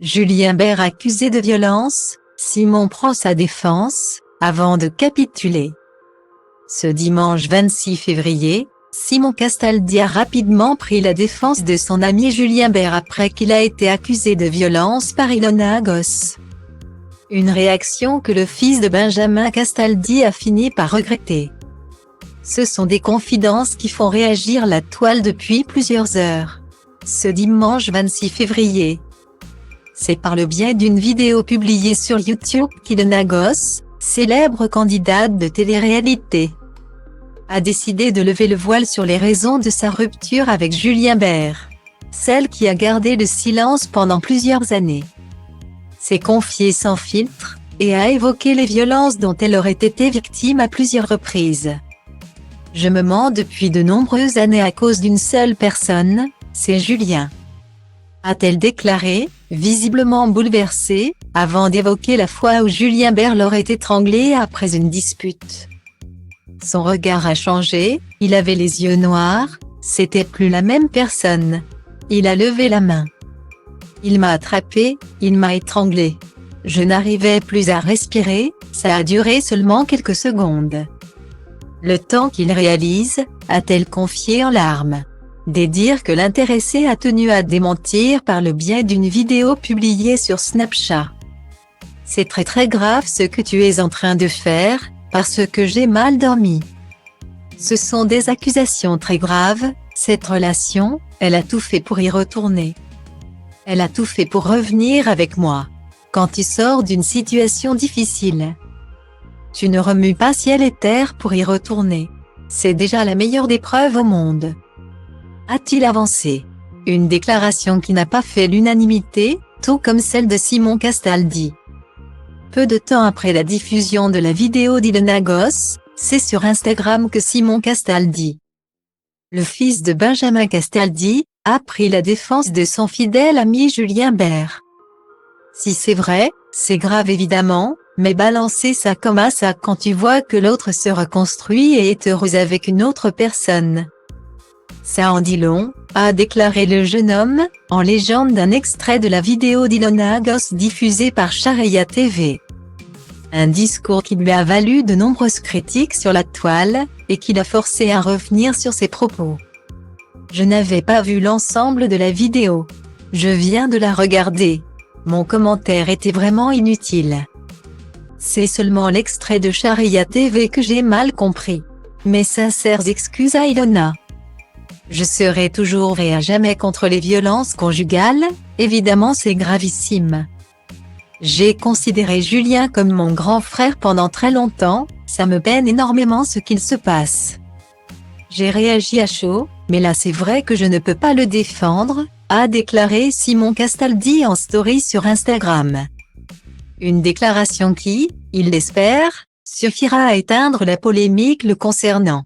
Julien Bert accusé de violence, Simon prend sa défense, avant de capituler. Ce dimanche 26 février, Simon Castaldi a rapidement pris la défense de son ami Julien Bert après qu'il a été accusé de violence par Ilona Goss. Une réaction que le fils de Benjamin Castaldi a fini par regretter. Ce sont des confidences qui font réagir la toile depuis plusieurs heures. Ce dimanche 26 février. C'est par le biais d'une vidéo publiée sur YouTube qu'Ilona Goss, célèbre candidate de télé-réalité, a décidé de lever le voile sur les raisons de sa rupture avec Julien Bert, celle qui a gardé le silence pendant plusieurs années. S'est confiée sans filtre, et a évoqué les violences dont elle aurait été victime à plusieurs reprises. Je me mens depuis de nombreuses années à cause d'une seule personne, c'est Julien, a-t-elle déclaré, visiblement bouleversée, avant d'évoquer la fois où Julien Bert l'aurait étranglée après une dispute. Son regard a changé, il avait les yeux noirs, c'était plus la même personne. Il a levé la main. Il m'a attrapé, il m'a étranglé. Je n'arrivais plus à respirer, ça a duré seulement quelques secondes. Le temps qu'il réalise, a-t-elle confié en larmes. Des dires que l'intéressé a tenu à démentir par le biais d'une vidéo publiée sur Snapchat. C'est très grave ce que tu es en train de faire, parce que j'ai mal dormi. Ce sont des accusations très graves, cette relation, elle a tout fait pour y retourner. Elle a tout fait pour revenir avec moi. Quand tu sors d'une situation difficile, tu ne remues pas ciel et terre pour y retourner. C'est déjà la meilleure des preuves au monde. A-t-il avancé. Une déclaration qui n'a pas fait l'unanimité, tout comme celle de Simon Castaldi. Peu de temps après la diffusion de la vidéo d'Ilona Goss, c'est sur Instagram que Simon Castaldi, le fils de Benjamin Castaldi, a pris la défense de son fidèle ami Julien Bert. Si c'est vrai, c'est grave évidemment, mais balancer ça comme ça quand tu vois que l'autre se reconstruit et est heureuse avec une autre personne. Ça en dit long, a déclaré le jeune homme, en légende d'un extrait de la vidéo d'Ilona Goss diffusée par Sharia TV. Un discours qui lui a valu de nombreuses critiques sur la toile, et qui l'a forcé à revenir sur ses propos. Je n'avais pas vu l'ensemble de la vidéo. Je viens de la regarder. Mon commentaire était vraiment inutile. C'est seulement l'extrait de Sharia TV que j'ai mal compris. Mes sincères excuses à Ilona. Je serai toujours et à jamais contre les violences conjugales, évidemment c'est gravissime. J'ai considéré Julien comme mon grand frère pendant très longtemps, ça me peine énormément ce qu'il se passe. J'ai réagi à chaud, mais là c'est vrai que je ne peux pas le défendre, a déclaré Simon Castaldi en story sur Instagram. Une déclaration qui, il l'espère, suffira à éteindre la polémique le concernant.